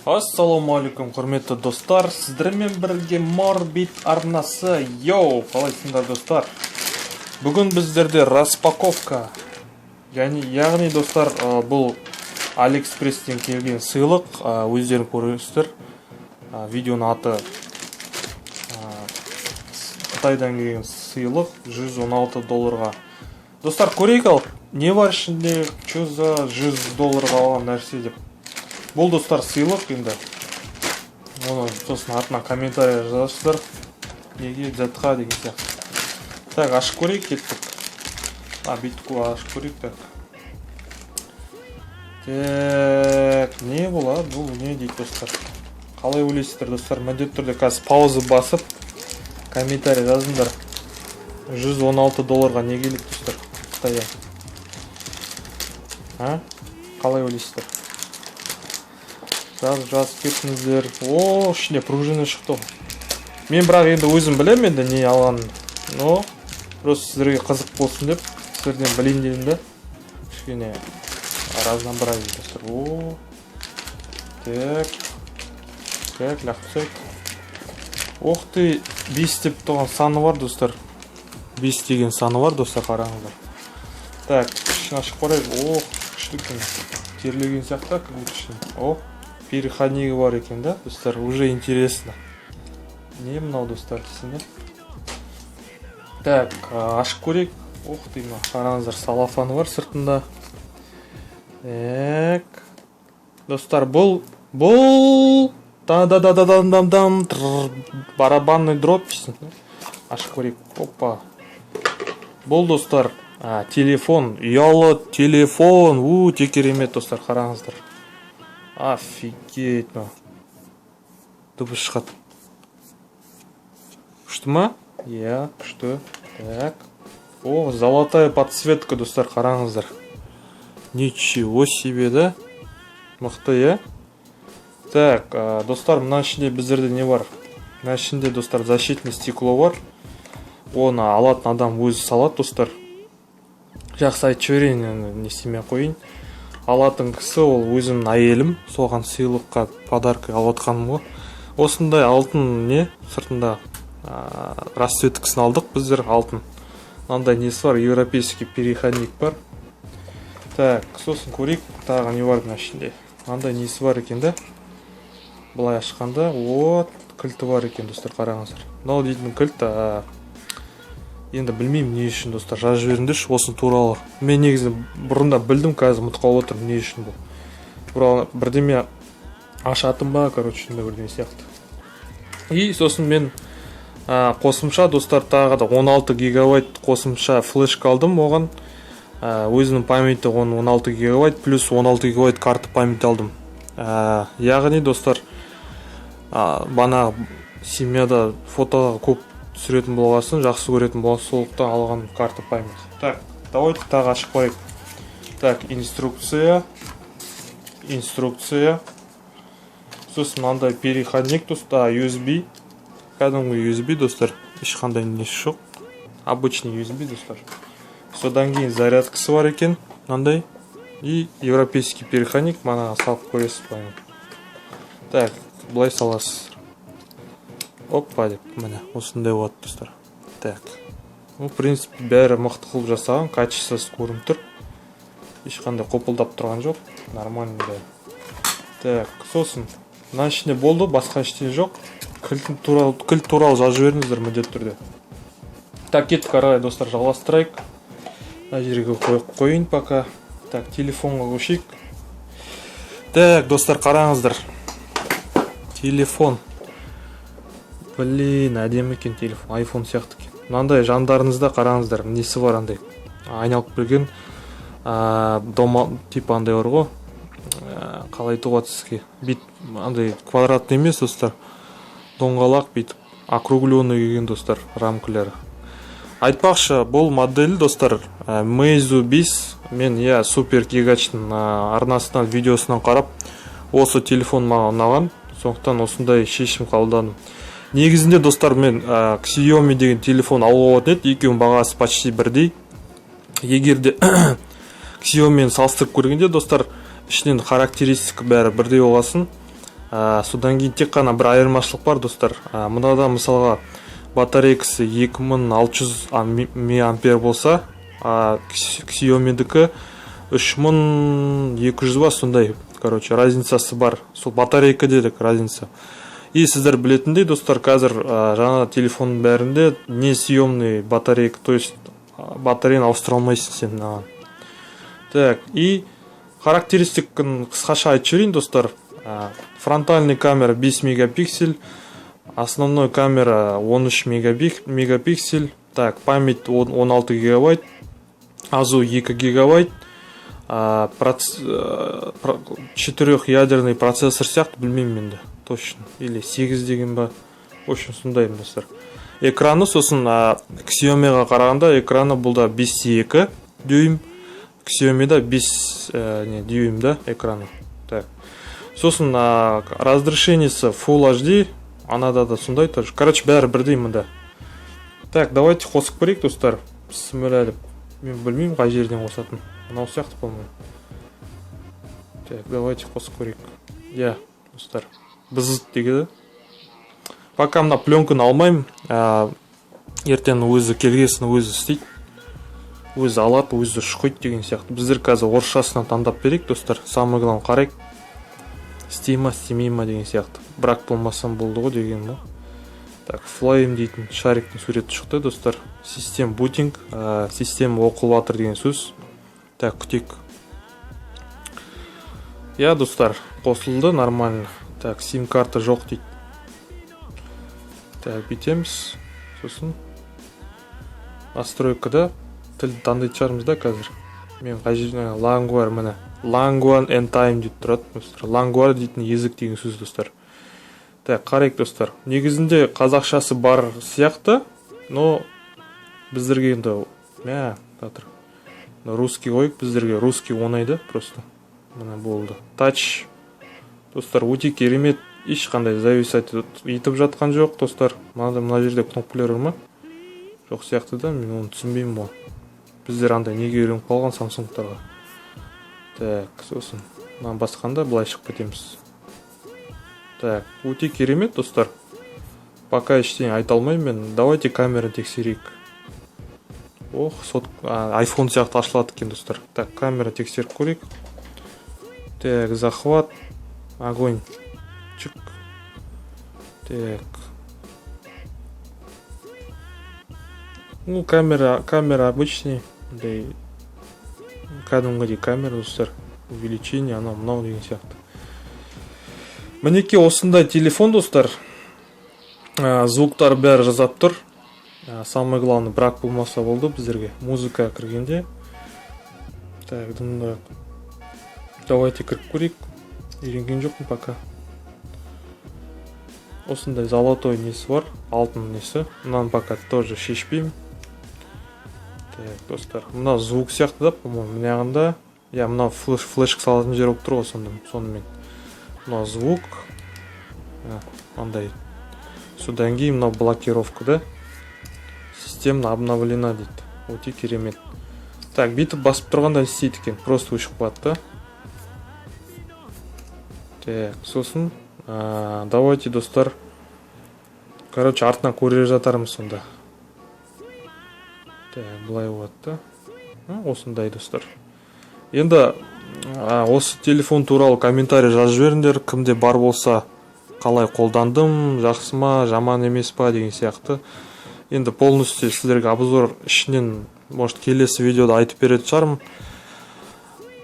Ассалаумағалейкум құрметті достар, сіздермен бірге Морбит арнасы. Йоу, қалайсыңдар достар? Бүгін біздерде распаковка. Яғни достар, бұл Алиэкспресстен келген сыйлық. Өздерің көресіздер. Видеоның аты Қытайдан келген сыйлық $116. Достар, көрейік ал, не бар ішінде, че за $100 алған нәрсе деп. Бұл достар сыйлық енді. Оны сосын артына комментария жазасыздар. Неге жатқа деген сияқты. Так, ашып көрейік кеттік. Бүйтіп ашып көрейік. Так, не болады? Бұл не дейді достар? Қалай ойлайсыздар достар? Міндетті түрде қазір пауза басып комментария жазыңдар. $116 не келеді достар? Қытайдан. Қалай ойлайсыздар? Жазып кетіңіздер. О, ішінде пружина шықты. Мен бірақ енді өзім білем енді не алғанын. Но просто сіздерге қызық болсын деп сіздерден білейін дедім да. Кішкене разнообразие достар. О. Так, лақтырсақ. Ох ты, 5 деп тұрған саны бар достар. 5 деген саны бар достар, қараңыздар. Так, ішін ашып қарайық. О, күшті екен. Терлеген сияқты, как будто ішін. О. Переходнигі бар екен да, достар, уже интересно. Не мынау достар десін, да? Так, ашып көрейік. Ох ты, қараңыздар, салафаны бар сыртында. Так. Достар, бұл да-да-да-да-дам-дам барабанный дроп десін. Ашып көрейік. Опа. Бұл достар, телефон, ұялы телефон. Текеремет достар, қараңыздар. Офигеть, дыбыс шығады. Күшті ма? Я, күшті. Так. О, золотая подсветка, достар, қараңыздар. Ничего себе, да? Мықты, я? Так, достар, мына ішінде біздерде не бар? Мына ішінде, достар, защитный стекло бар. Оны алатын адам өзі салады, достар. Жақсы айтып жіберейін, не істемей қойын. Алатын кісі ол өзімнің әйелім, соған сыйлыққа подарка алып отқаным ғой. Осындай алтын не сыртында расцветкасын алдық біздер, алтын. Мынандай несі бар, европейский переходник бар. Так, сосын көрейік, тағы не бар мына ішінде. Мынандай несі бар екен да. Былай ашқанда, кілті бар екен достар, қараңыздар. Мынау дейтін кілт, енді білмеймін не үшін достар, жазып жіберіңдерші осы туралы. Мен негізі бұрында білдім, қазір ұмытып қалып отырмын не үшін бұл. Бірдеме ашатын ба, бірдеме сияқты. И сосын мен қосымша достар тағы да 16 гигабайт қосымша флешка алдым оған. Өзінің памяті 16 гигабайт плюс 16 гигабайт карты память алдым. Яғни достар, бана семьяда фотоға көп түсіретін болғасын, жақсы көретін болғасын, солықта алған карта память. Так, давайте тағы ашып қойып. Так, инструкция. Сосын мынандай переходник достар, USB. Кәдімгі USB достар, ешқандай несі жоқ. Обычный USB достар. Содан кейін зарядкасы бар екен, мынандай. И европейский переходник, мана салып көресіз память. Так, былай саласыз. Опа деп, міне, осындай болады достар. Так. В принципе, бәрі мықты қылып жасаған, качествосы көрініп тұр. Ешқандай қопылдап тұрған жоқ. Нормально да. Так, сосын. Мына ішінде болды, басқа ештеңе жоқ. Кілт туралы жазып жіберіңіздер міндетті түрде. Так, кеттік арай достар, жалғастырайық. Мына жерге қойын пока. Так, телефонға көшейік. Так, достар, қараңыздар. Телефон. Блин, әдемі екен телефон, iPhone сияқты екен. Мынандай жандарыңызда қараңыздар, несі бар андай. Айналып келген дома типа андай бар ғой. Қалай айтуға сізге. Бит андай квадратный емес достар. Доңғалақ бүйтіп округленный келген достар, рамкалары. Айтпақшы, бұл модель достар Meizu 5. Мен супер гигачтың арнасынан видеосынан қарап, осы телефон маған ұнаған. Сондықтан осындай шешім қабылдадым. Негізінде достар, мен Xiaomi деген телефон алуға болатын еді, екеуінің бағасы почти бірдей. Егер де Xiaomi салыстырып көргенде достар, ішінен характеристика бәрі бірдей болғасын, Содан кейін тек қана бір айырмашылық бар достар. Мынада мысалға батарейкасы 2600 мА болса, Xiaomi'дікі 3200 ба сондай. Короче, разницасы бар. Сол батарейка дедік разница. И сіздер білетіндей достар, қазір жаңа телефонның бәрінде не съемный батарейка, то есть батареяны ауыстыра алмайсың сен. Так, и характеристиканы қысқаша айтып жіберейін достар. Фронтальный камера 5 мегапиксель, основной камера 13 мегапиксель, так, память 16 гигабайт, азу 2 гигабайт, 4-ядерный процессор сияқты, білмеймін енді точно, или 8 деген ба, в общем сондай достар. Экраны сосын Xiaomi'ға қарағанда экраны бұлда 5,2 дюйм, Xiaomi'да 5 дюйм да экраны. Так. Сосын разрешениесі Full HD, анада да сондай тоже. Короче, бәрі бірдей мында. Так, давайте қосып көрейік достар. Бісміллә деп. Мен білмеймін қай жерден қосатын. Мынау сияқты болмай. Так, давайте қосып көрейік. Я, достар. Бізіт дегеді. Пока мына пленканы алмаймын. Ертең өзі келгесін өзі істейді. Өзі алады, өзі шұқиды деген сияқты. Біздер қазір орысшасынан таңдап берейік достар. Самый главный қарайық. Істейма, істемейма деген сияқты. Бірақ болмасам болды ғой деген бұл. Так, Flame дейтін шариктің суреті шықты достар. Систем бутинг, система оқылып жатыр деген сөз. Так, күтейік. Я достар, қосылды нормально. Так, сим карта жоқ дейді. Так, бүйтеміз. Сосын настройкада тілді таңдайтын шығармыз да қазір. Мен қай жерден Language міне. Language and time дейді тұрады достар. Language дейтін езік деген сөз достар. Так, қарайық достар. Негізінде қазақшасы бар сияқты, но біздерге енді русский қойып, біздерге русский оңайды просто. Міне болды. Touch достар, өте керемет. Ешқандай зависать етіп жатқан жоқ достар. Мына жерде кнопкалар ма? Жоқ сияқты да, мен оны түсінбеймін ғой. Біздер андай неге үйреніп қалған Samsung-тарға. Так, сосын мынаны басқанда былай шығып кетеміз. Так, өте керемет достар. Пока ештеңе айта алмаймын мен. Давайте камераны тексерейік. Ох, iPhone сияқты ашылады екен достар. Так, камера тексеріп көрейік. Так, захват. Огонь. Чик. Так. Ну, камера обычный. Кәдімгідей камера достар. Увеличение, анау мынау деген сияқты. Мінеке осындай телефон достар. Звуктар бәрі жазап тұр. Самый главный бірақ болмаса болды біздерге. Музыка кіргенде. Так, давайте кіріп көрейік. Үйренген жоқпын пока. Осындай золотой несі бар, алтын несі. Мынаны пока тоже шешпеймін. Так, достар, мына звук сияқты да, по-моему, мынағында. Я мына флешка салатын жер болып тұр ғой сонымен. Мына звук. Андай. Содан кейін мына блокировка да. Система обновлена дейді. Өте керемет. Так, бүйтіп басып тұрғанда істейді екен. Просто өшіп қалады да. Так, сосын давайте достар. Короче, артынан көре жатармыз сонда. Так, былай болады да. Осындай достар. Енді осы телефон туралы комментарий жазып жіберіңдер. Кімде бар болса, қалай қолдандым, жақсы ма, жаман емес па деген сияқты. Енді полностью сіздерге обзор ішінен, может, келесі видеода айтып беретін шығармын.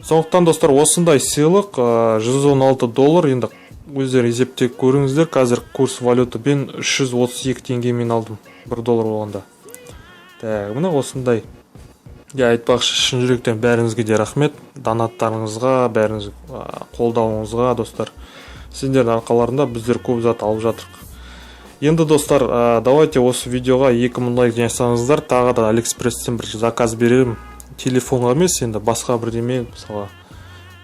Сондықтан достар, осындай сыйлық $116. Енді өздері есептеп көріңіздер. Қазір курс валюты мен 332 теңгемен алдым $1 болғанда. Так, мына осындай. Я айтпақшы, шын жүректен бәріңізге де рахмет. Донаттарыңызға, бәріңіз қолдауыңызға достар. Сендердің арқаларында біздер көп зат алып жатырық. Енді достар, давайте осы видеоға 2000 лайк жасаңыздар. Тағы да Алиэкспресстен бір заказ беремін. Телефонға емес, енді басқа бірдеме, мысалға.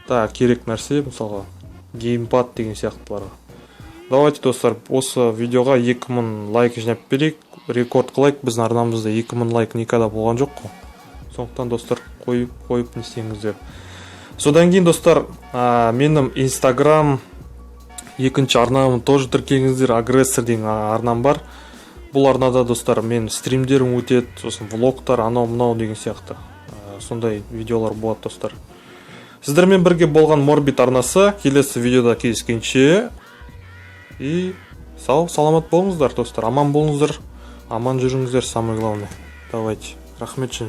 Так, керек нәрсе, мысалға геймпад деген сияқтыларға. Давайте достар, осы видеоға 2000 лайк жинап берейік. Рекорд қылайық, біздің арнамызда 2000 лайк никогда болған жоқ қой. Сондықтан достар, қойып не істеңіздер. Содан кейін достар, менің Instagram, екінші арнамы тоже тіркеліңіздер, агрессор деген арнам бар. Бұл арнада достар мен стримдерім өтеді, сосын влогтар, анау мынау деген сияқты сондай видеолар болады достар. Сіздермен бірге болған Морбит арнасы, келесі видеода кездескенше и сау саламат болыңыздар достар, аман болыңыздар, аман жүріңіздер, самое главное. Давайте, рахмет.